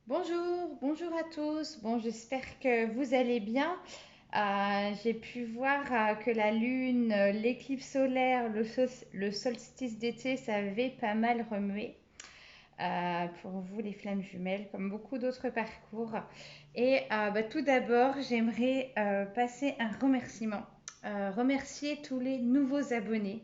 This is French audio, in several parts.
Bonjour, bonjour à tous. Bon, j'espère que vous allez bien. J'ai pu voir que la lune, l'éclipse solaire, le solstice d'été, ça avait pas mal remué pour vous, les flammes jumelles, comme beaucoup d'autres parcours. Et tout d'abord, j'aimerais passer un remerciement. Remercier tous les nouveaux abonnés.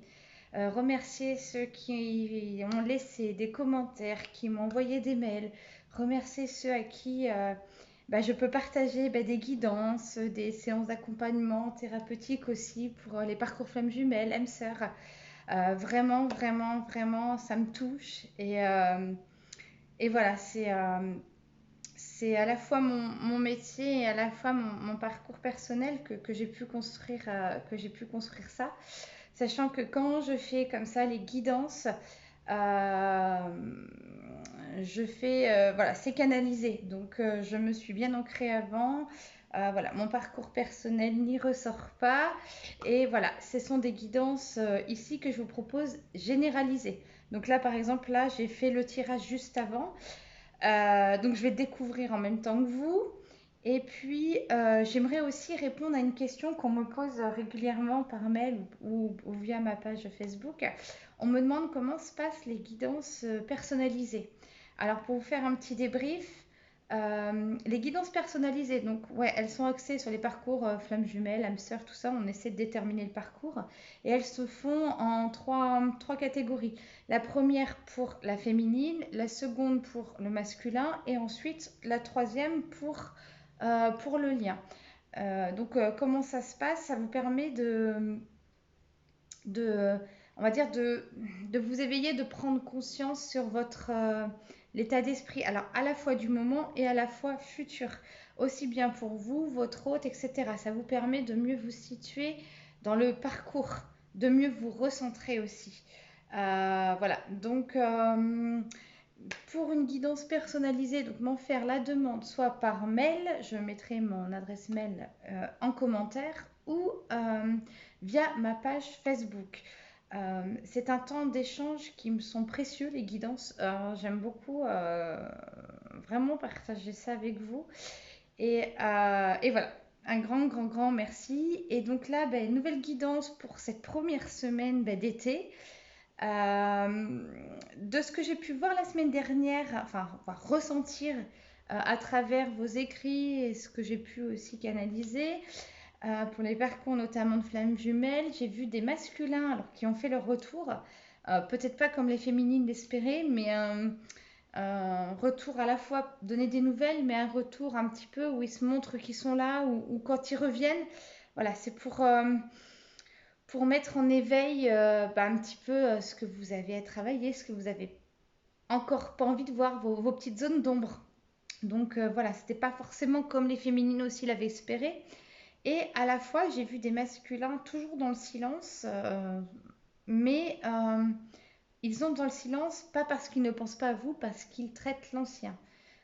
Remercier ceux qui ont laissé des commentaires, qui m'ont envoyé des mails. Remercier ceux à qui je peux partager des guidances, des séances d'accompagnement thérapeutique aussi pour les parcours flammes jumelles, âmes sœurs. Vraiment, vraiment, vraiment, ça me touche. Et voilà, c'est à la fois mon métier et à la fois mon parcours personnel que j'ai pu construire ça. Sachant que quand je fais comme ça les guidances, euh, voilà, c'est canalisé. Donc je me suis bien ancrée avant. Voilà, mon parcours personnel n'y ressort pas. Et voilà, ce sont des guidances ici que je vous propose généralisées. Donc là, par exemple, là, j'ai fait le tirage juste avant. Donc je vais découvrir en même temps que vous. Et puis, j'aimerais aussi répondre à une question qu'on me pose régulièrement par mail ou via ma page Facebook. On me demande comment se passent les guidances personnalisées. Alors, pour vous faire un petit débrief, les guidances personnalisées, donc ouais, elles sont axées sur les parcours flammes jumelles, âmes sœurs, tout ça. On essaie de déterminer le parcours. Et elles se font en trois catégories. La première pour la féminine, la seconde pour le masculin et ensuite la troisième pour le lien. Comment ça se passe? Ça vous permet de, on va dire de vous éveiller, de prendre conscience sur votre l'état d'esprit, alors à la fois du moment et à la fois futur, aussi bien pour vous, votre hôte, etc. Ça vous permet de mieux vous situer dans le parcours, de mieux vous recentrer aussi. Voilà, donc pour une guidance personnalisée, donc m'en faire la demande soit par mail, je mettrai mon adresse mail en commentaire ou via ma page Facebook. C'est un temps d'échange qui me sont précieux, les guidances. J'aime beaucoup vraiment partager ça avec vous. Et voilà, un grand, grand, grand merci. Et donc là, nouvelle guidance pour cette première semaine d'été. De ce que j'ai pu voir la semaine dernière, enfin ressentir à travers vos écrits et ce que j'ai pu aussi canaliser, pour les parcours notamment de flammes jumelles, j'ai vu des masculins alors, qui ont fait leur retour. Peut-être pas comme les féminines l'espéraient, mais un retour à la fois donner des nouvelles, mais un retour un petit peu où ils se montrent qu'ils sont là, ou quand ils reviennent. Voilà, c'est pour mettre en éveil un petit peu ce que vous avez à travailler, ce que vous avez encore pas envie de voir, vos petites zones d'ombre. Donc voilà, c'était pas forcément comme les féminines aussi l'avaient espéré. Et à la fois, j'ai vu des masculins toujours dans le silence, mais ils ont dans le silence pas parce qu'ils ne pensent pas à vous, parce qu'ils traitent l'ancien.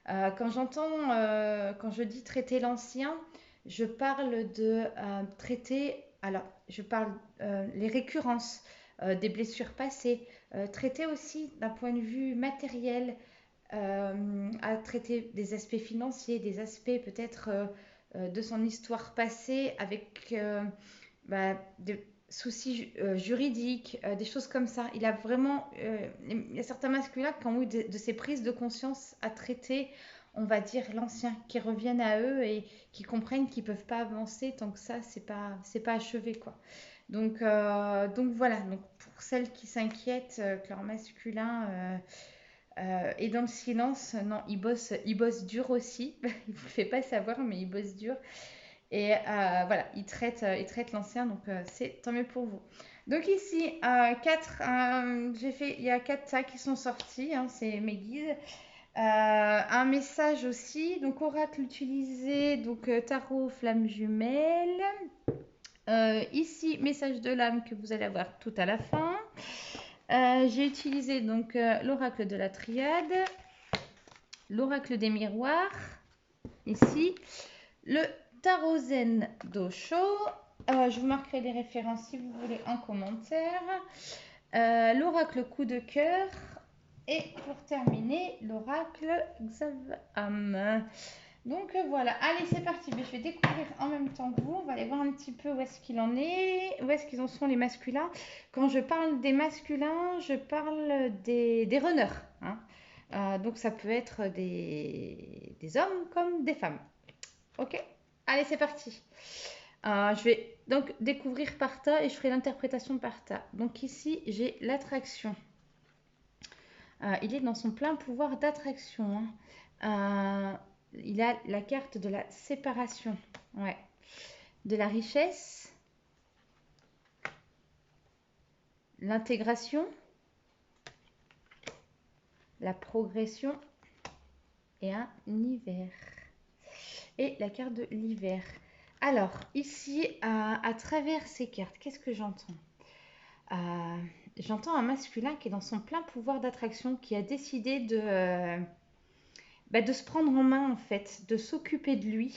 Quand je dis traiter l'ancien, je parle de traiter, alors je parle les récurrences des blessures passées, traiter aussi d'un point de vue matériel, à traiter des aspects financiers, des aspects peut-être de son histoire passée avec des soucis juridiques, des choses comme ça. Il y a certains masculins qui ont eu de ces prises de conscience à traiter, on va dire l'ancien, qui reviennent à eux et qui comprennent qu'ils peuvent pas avancer tant que ça c'est pas achevé quoi. Donc voilà, donc pour celles qui s'inquiètent que leur masculin est dans le silence, non, il bosse dur aussi. Il ne vous le fait pas savoir, mais il bosse dur. Et voilà, il traite l'ancien, donc c'est tant mieux pour vous. Donc ici, il y a quatre sacs qui sont sortis, hein, c'est mes guides. Un message aussi, donc oracle utilisé, donc tarot flamme jumelle. Ici, message de l'âme que vous allez avoir tout à la fin. J'ai utilisé donc l'oracle de la triade, l'oracle des miroirs, ici, le tarot zen d'Osho. Je vous marquerai les références si vous voulez en commentaire. L'oracle coup de cœur Et pour terminer, l'oracle Xavam. Donc voilà, allez c'est parti. Mais je vais découvrir en même temps que vous. On va aller voir un petit peu où est-ce qu'il en est, où est-ce qu'ils en sont les masculins. Quand je parle des masculins, je parle des runners, hein. Donc ça peut être des hommes comme des femmes. Ok, allez c'est parti. Je vais donc découvrir par tas et je ferai l'interprétation par tas. Donc ici j'ai l'attraction. Il est dans son plein pouvoir d'attraction, hein. Il a la carte de la séparation, ouais, de la richesse, l'intégration, la progression et un hiver. Et la carte de l'hiver. Alors, ici, à travers ces cartes, qu'est-ce que j'entends? J'entends un masculin qui est dans son plein pouvoir d'attraction, qui a décidé de se prendre en main, en fait, de s'occuper de lui.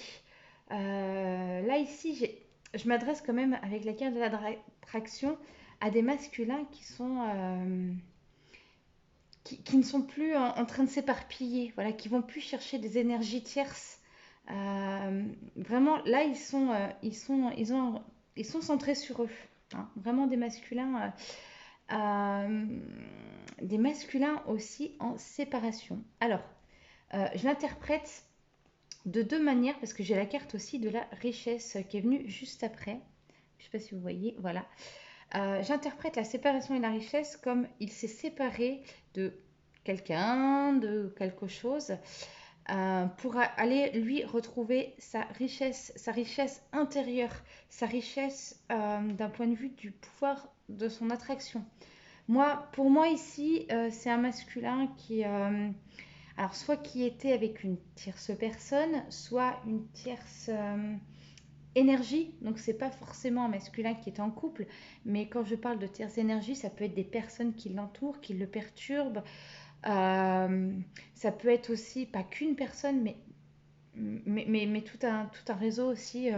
Là, ici, je m'adresse quand même avec la carte de l'attraction à des masculins qui ne sont plus en train de s'éparpiller, voilà, qui vont plus chercher des énergies tierces. Vraiment, là, ils sont centrés sur eux, hein. Vraiment des masculins aussi en séparation. Alors, je l'interprète de deux manières parce que j'ai la carte aussi de la richesse qui est venue juste après. Je ne sais pas si vous voyez, voilà. J'interprète la séparation et la richesse comme il s'est séparé de quelqu'un, de quelque chose, pour aller lui retrouver sa richesse intérieure, sa richesse d'un point de vue du pouvoir de son attraction. Pour moi ici, c'est un masculin alors soit qui était avec une tierce personne, soit une tierce énergie. Donc c'est pas forcément un masculin qui est en couple, mais quand je parle de tierce énergie, ça peut être des personnes qui l'entourent, qui le perturbent. Ça peut être aussi pas qu'une personne, mais tout un réseau aussi,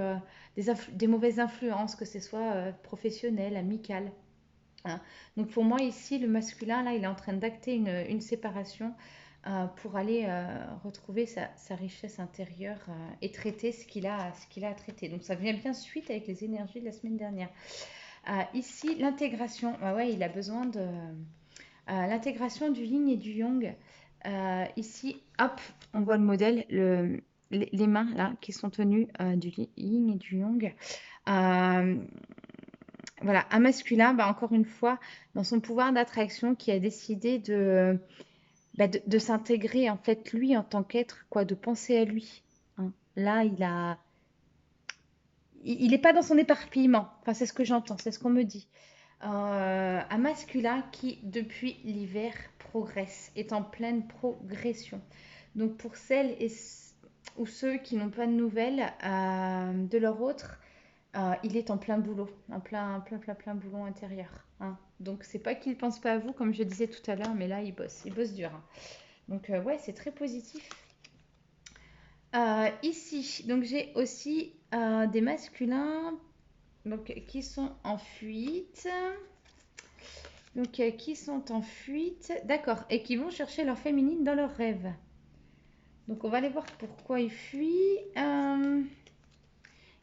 des mauvaises influences, que ce soit professionnelles, amicales, hein. Donc pour moi ici, le masculin, là, il est en train d'acter une séparation pour aller retrouver sa richesse intérieure et traiter ce qu'il a à traiter. Donc ça vient bien suite avec les énergies de la semaine dernière. Ici, l'intégration. Ouais, il a besoin de l'intégration du yin et du yang. Ici, hop, on voit le modèle, les mains là qui sont tenues du yin et du yang. Euh, voilà, un masculin, encore une fois, dans son pouvoir d'attraction, qui a décidé de s'intégrer, en fait, lui, en tant qu'être, quoi, de penser à lui, hein. Là, il n'est pas dans son éparpillement. Enfin, c'est ce que j'entends, c'est ce qu'on me dit. Un masculin qui, depuis l'hiver, progresse, est en pleine progression. Donc, pour celles ou ceux qui n'ont pas de nouvelles de leur autre, il est en plein boulot, en plein boulot intérieur, hein. Donc c'est pas qu'il pense pas à vous, comme je disais tout à l'heure, mais là il bosse dur, hein. Donc ouais, c'est très positif. Ici, donc j'ai aussi des masculins donc, qui sont en fuite. Donc qui sont en fuite, d'accord, et qui vont chercher leur féminine dans leurs rêves. Donc on va aller voir pourquoi ils fuient.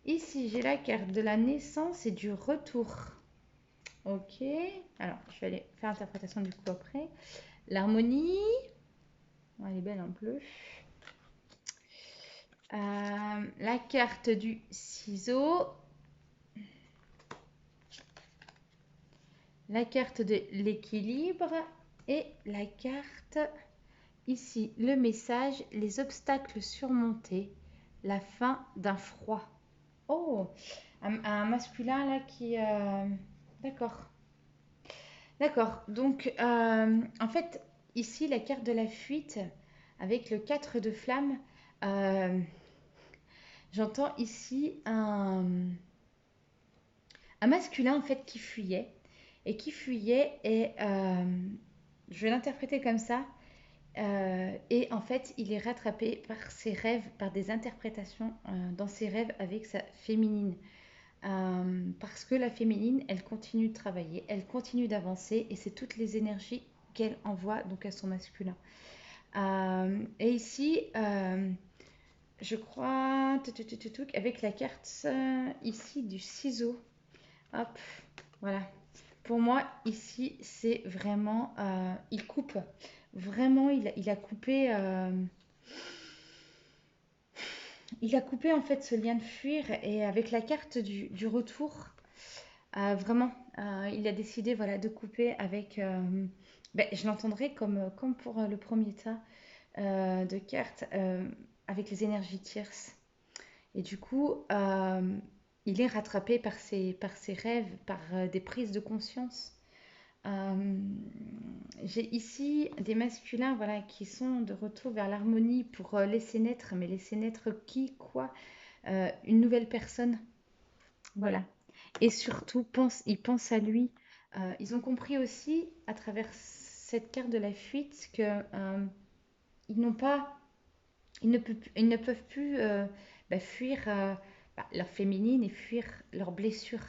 Ici, j'ai la carte de la naissance et du retour. Ok, alors je vais aller faire l'interprétation du coup après. L'harmonie, elle est belle en bleu. La carte du ciseau. La carte de l'équilibre. Et la carte, ici, le message, les obstacles surmontés, la fin d'un froid. Oh, un masculin là qui... D'accord. D'accord. Donc, en fait, ici, la carte de la fuite, avec le 4 de flamme, euh, j'entends ici un masculin, en fait, qui fuyait. Et je vais l'interpréter comme ça. Et en fait, il est rattrapé par ses rêves, par des interprétations dans ses rêves avec sa féminine. Parce que la féminine, elle continue de travailler, elle continue d'avancer et c'est toutes les énergies qu'elle envoie donc à son masculin. Et ici, je crois, avec la carte ici du ciseau, hop, voilà. Pour moi, ici, c'est vraiment, il coupe. Vraiment, il a coupé, il a coupé en fait ce lien de fuir et avec la carte du retour, vraiment, il a décidé voilà de couper avec. Ben, je l'entendrai comme pour le premier tas de cartes avec les énergies tierces. Et du coup, il est rattrapé par ses rêves, par des prises de conscience. Euh, j'ai ici des masculins voilà, qui sont de retour vers l'harmonie pour laisser naître, mais laisser naître qui, quoi, une nouvelle personne. Voilà. Et surtout, ils pensent à lui. Ils ont compris aussi, à travers cette carte de la fuite, que ils n'ont pas, ils ne peuvent plus fuir leur féminine et fuir leurs blessures.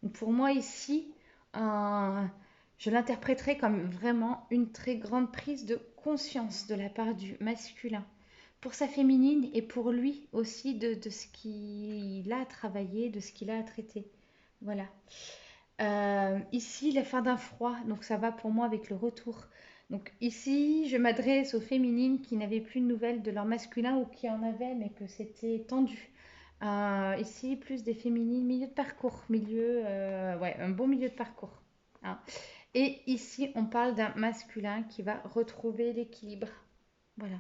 Donc pour moi ici, euh, je l'interpréterais comme vraiment une très grande prise de conscience de la part du masculin pour sa féminine et pour lui aussi de ce qu'il a à travailler, de ce qu'il a à traiter. Voilà. Ici, la fin d'un froid, donc ça va pour moi avec le retour. Donc ici, je m'adresse aux féminines qui n'avaient plus de nouvelles de leur masculin ou qui en avaient, mais que c'était tendu. Ici, plus des féminines, milieu de parcours, ouais, un bon milieu de parcours. Hein. Et ici, on parle d'un masculin qui va retrouver l'équilibre. Voilà.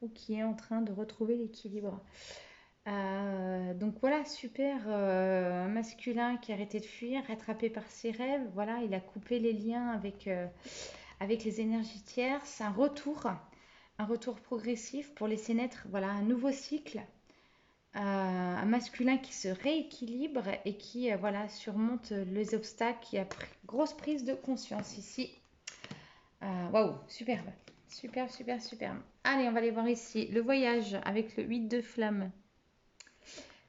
Ou qui est en train de retrouver l'équilibre. Donc voilà, super, un masculin qui a arrêté de fuir, rattrapé par ses rêves. Voilà, il a coupé les liens avec les énergies tierces. Un retour progressif pour laisser naître voilà, un nouveau cycle. Un masculin qui se rééquilibre et qui voilà, surmonte les obstacles, qui a grosse prise de conscience ici. Waouh, superbe, super, super, superbe. Allez, on va aller voir ici le voyage avec le 8 de flamme.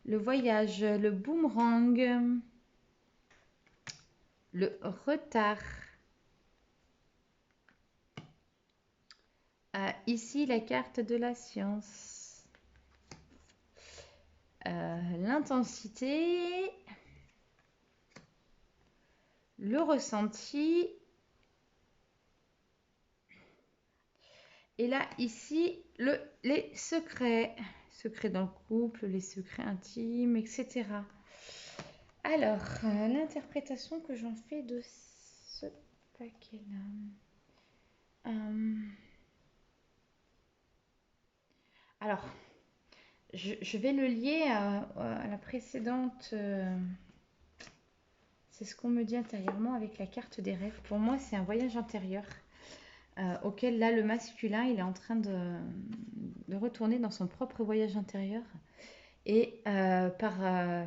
Le voyage, le boomerang, le retard. Ici, la carte de la science. L'intensité, le ressenti. Et là, ici, les secrets. Secrets dans le couple, les secrets intimes, etc. Alors, l'interprétation que j'en fais de ce paquet-là. Alors, je vais le lier à la précédente. C'est ce qu'on me dit intérieurement avec la carte des rêves. Pour moi, c'est un voyage intérieur auquel là, le masculin, il est en train de retourner dans son propre voyage intérieur. Et je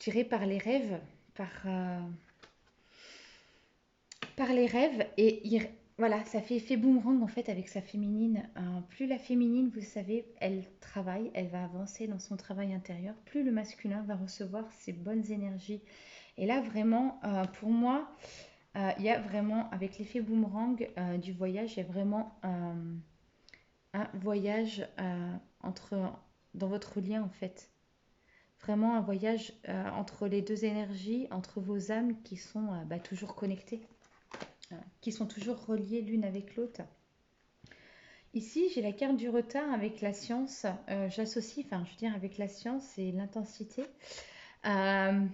dirais par les rêves, par, euh, par les rêves. Et voilà, ça fait effet boomerang en fait avec sa féminine. Plus la féminine, vous savez, elle travaille, elle va avancer dans son travail intérieur, plus le masculin va recevoir ses bonnes énergies. Et là, vraiment, pour moi, il y a vraiment, avec l'effet boomerang du voyage, il y a vraiment un voyage dans votre lien en fait. Vraiment un voyage entre les deux énergies, entre vos âmes qui sont toujours connectées, qui sont toujours reliées l'une avec l'autre. Ici, j'ai la carte du retard avec la science. J'associe, enfin, je veux dire, avec la science et l'intensité. Euh,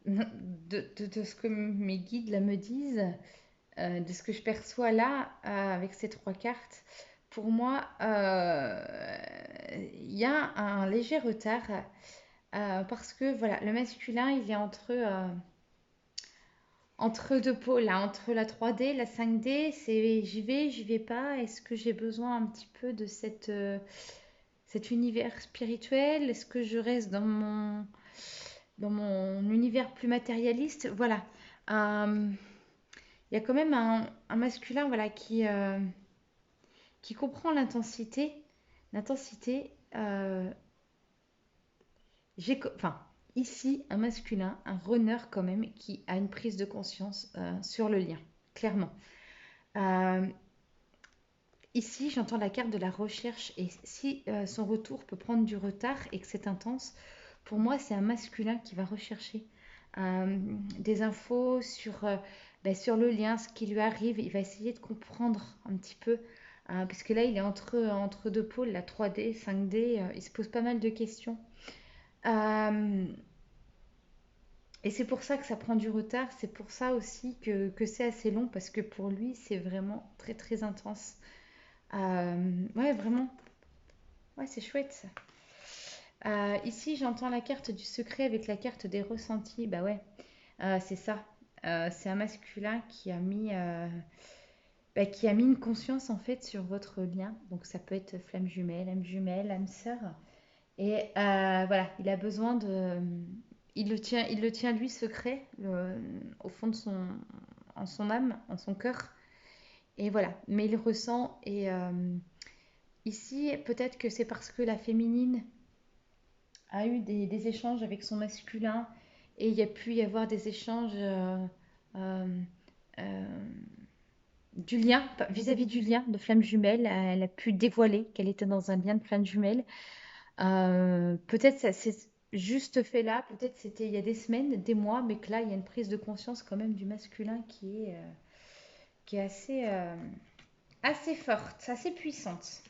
de ce que mes guides là me disent, de ce que je perçois là avec ces trois cartes, pour moi, il y a un léger retard parce que voilà, le masculin, il est entre deux pôles, là, entre la 3D, la 5D, c'est j'y vais pas, est-ce que j'ai besoin un petit peu de cet univers spirituel, est-ce que je reste dans mon univers plus matérialiste, voilà. Euh, il y a quand même un masculin voilà, qui comprend l'intensité. L'intensité, enfin, ici, un masculin, un runner quand même, qui a une prise de conscience sur le lien. clairement. Euh, Ici, j'entends la carte de la recherche et si son retour peut prendre du retard et que c'est intense, pour moi, c'est un masculin qui va rechercher euh, des infos sur le lien, ce qui lui arrive. Il va essayer de comprendre un petit peu, parce que là, il est entre deux pôles, la 3D, 5D, il se pose pas mal de questions. Euh, et c'est pour ça que ça prend du retard, c'est pour ça aussi que c'est assez long, parce que pour lui, c'est vraiment très très intense. Ouais, vraiment. Ouais, c'est chouette ça. Ici, j'entends la carte du secret avec la carte des ressentis. Bah ouais, c'est ça. C'est un masculin qui a mis une conscience en fait sur votre lien. Donc ça peut être flamme jumelle, âme sœur. Et voilà, il a besoin de. Il le tient lui secret au fond de en son âme, en son cœur. Et voilà, mais il ressent. Et ici, peut-être que c'est parce que la féminine a eu des échanges avec son masculin et il y a pu y avoir des échanges euh, euh, du lien, vis-à-vis du lien de flamme jumelle. Elle a pu dévoiler qu'elle était dans un lien de flamme jumelle. Peut-être ça s'est juste fait là, peut-être c'était il y a des semaines, des mois, mais que là, il y a une prise de conscience quand même du masculin qui est assez forte, assez puissante.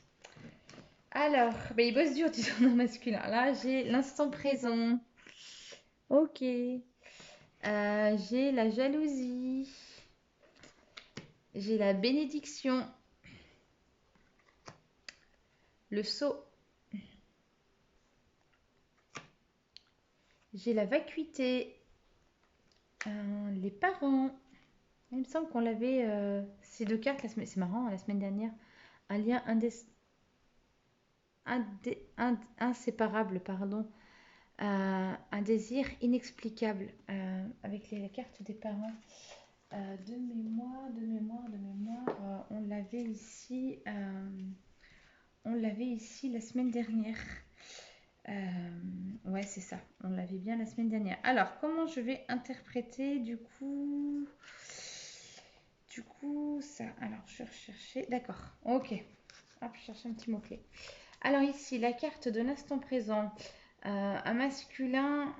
Alors, ben, il bosse dur, disons, dans le masculin. Là, j'ai l'instant présent. Ok. J'ai la jalousie. J'ai la bénédiction. Le sceau. J'ai la vacuité. Les parents. Il me semble qu'on l'avait, ces deux cartes, c'est marrant, la semaine dernière. Un lien inséparable, pardon. Un désir inexplicable avec la carte des parents. De mémoire, on l'avait ici la semaine dernière. Ouais, c'est ça. On l'avait bien la semaine dernière. Alors, comment je vais interpréter du coup, ça. Alors, je vais rechercher. D'accord. Ok. Hop, je cherche un petit mot-clé. Alors ici, la carte de l'instant présent. Un masculin,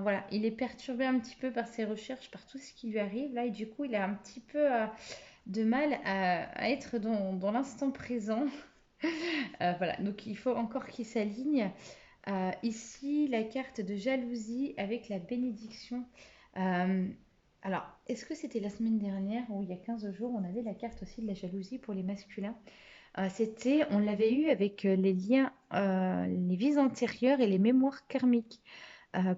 voilà, il est perturbé un petit peu par ses recherches, par tout ce qui lui arrive là, et du coup, il a un petit peu de mal à être dans l'instant présent. Voilà, donc il faut encore qu'il s'aligne. Ici, la carte de jalousie avec la bénédiction. Euh, alors, est-ce que c'était la semaine dernière ou il y a 15 jours, on avait la carte aussi de la jalousie pour les masculins? On l'avait eu avec les liens, les vies antérieures et les mémoires karmiques.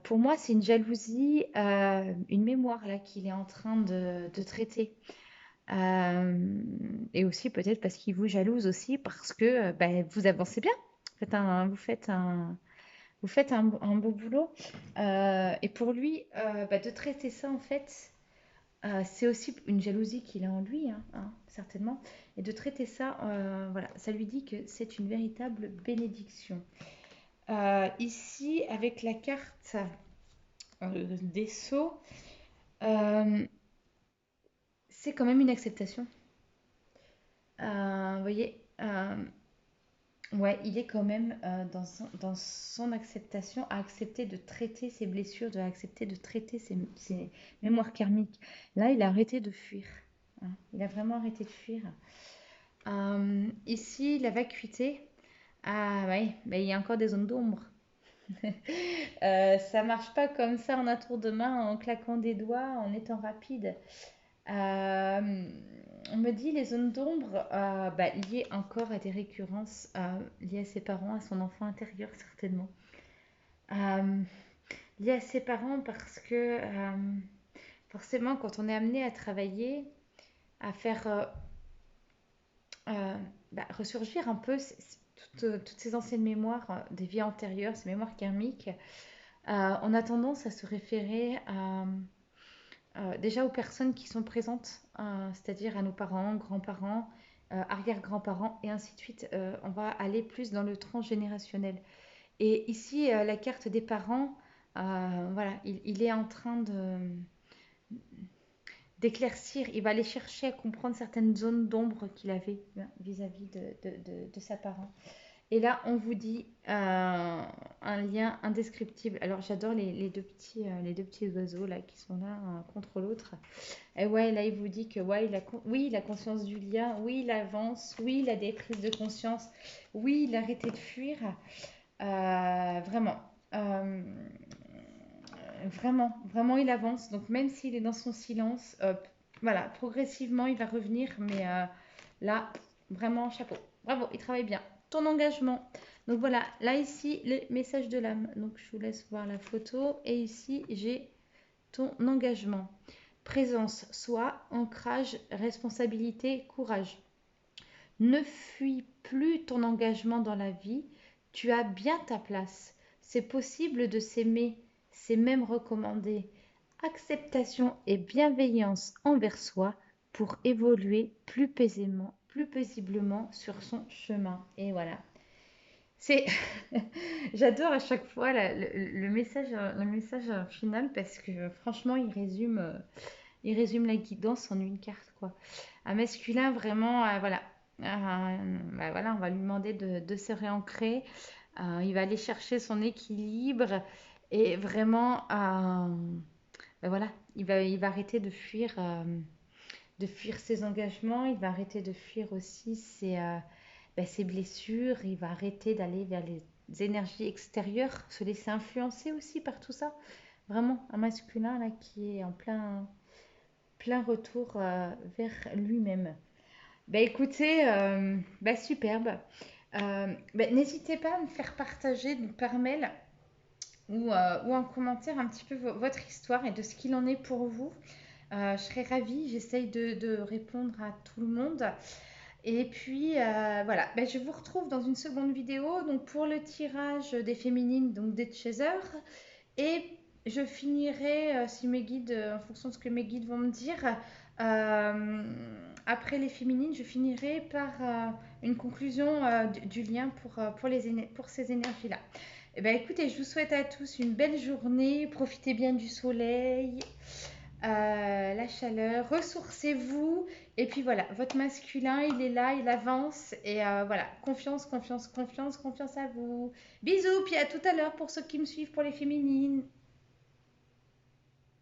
Pour moi, c'est une jalousie, une mémoire là qu'il est en train de traiter. Et aussi peut-être parce qu'il vous jalouse aussi parce que ben, vous avancez bien. Vous faites un beau boulot. Et pour lui, bah, de traiter ça en fait, c'est aussi une jalousie qu'il a en lui, hein, certainement. Et de traiter ça, voilà, ça lui dit que c'est une véritable bénédiction. Ici, avec la carte des sceaux, euh, c'est quand même une acceptation. Vous voyez, ouais, il est quand même dans son acceptation à accepter de traiter ses blessures, de accepter de traiter ses mémoires karmiques. Là, il a arrêté de fuir, hein. Il a vraiment arrêté de fuir. Ici, la vacuité. Ah oui, mais il y a encore des zones d'ombre. Ça marche pas comme ça en un tour de main, en claquant des doigts, en étant rapide. Euh, on me dit les zones d'ombre bah, liées encore à des récurrences liées à ses parents, à son enfant intérieur certainement. Euh, Liées à ses parents parce que forcément quand on est amené à travailler, à faire bah, ressurgir un peu toutes ces anciennes mémoires des vies antérieures, ces mémoires karmiques, on a tendance à se référer déjà aux personnes qui sont présentes, c'est-à-dire à nos parents, grands-parents, arrière-grands-parents et ainsi de suite. On va aller plus dans le transgénérationnel. Et ici, la carte des parents, voilà, il est en train d'éclaircir, il va aller chercher à comprendre certaines zones d'ombre qu'il avait vis-à-vis de sa parent. Et là, on vous dit un lien indescriptible. Alors, j'adore les deux petits oiseaux là qui sont là contre l'autre. Et ouais, là, il vous dit que ouais, oui, il a conscience du lien, oui, il avance, oui, il a des prises de conscience, oui, il a arrêté de fuir. Vraiment. Euh, vraiment, il avance. Donc, même s'il est dans son silence, voilà, progressivement, il va revenir. Mais là, vraiment, chapeau. Bravo, il travaille bien. Ton engagement. Donc, voilà, là, ici, le message de l'âme. Donc, je vous laisse voir la photo. Et ici, j'ai ton engagement. Présence, soi, ancrage, responsabilité, courage. Ne fuis plus ton engagement dans la vie. Tu as bien ta place. C'est possible de s'aimer, c'est même recommandé. Acceptation et bienveillance envers soi pour évoluer plus paisiblement sur son chemin. Et voilà. C'est, j'adore à chaque fois le message final parce que franchement, il résume la guidance en une carte, quoi. Un masculin, vraiment, voilà. Bah, voilà, on va lui demander de se réancrer. Il va aller chercher son équilibre et vraiment, bah, voilà, il va arrêter de fuir ses engagements. Il va arrêter de fuir aussi ses blessures. Il va arrêter d'aller vers les énergies extérieures, se laisser influencer aussi par tout ça. Vraiment, un masculin là qui est en plein retour vers lui-même. Bah écoutez, bah superbe. Bah, n'hésitez pas à me faire partager donc, par mail ou en commentaire un petit peu votre histoire et de ce qu'il en est pour vous. Je serais ravie, j'essaye de répondre à tout le monde. Et puis voilà, bah, je vous retrouve dans une seconde vidéo donc pour le tirage des féminines, donc des chasers. Et je finirai, si mes guides, en fonction de ce que mes guides vont me dire, euh, après les féminines, je finirai par une conclusion du lien pour ces énergies-là. Eh ben, écoutez, je vous souhaite à tous une belle journée. Profitez bien du soleil, la chaleur. Ressourcez-vous. Et puis voilà, votre masculin, il est là, il avance. Et voilà, confiance à vous. Bisous, puis à tout à l'heure pour ceux qui me suivent pour les féminines.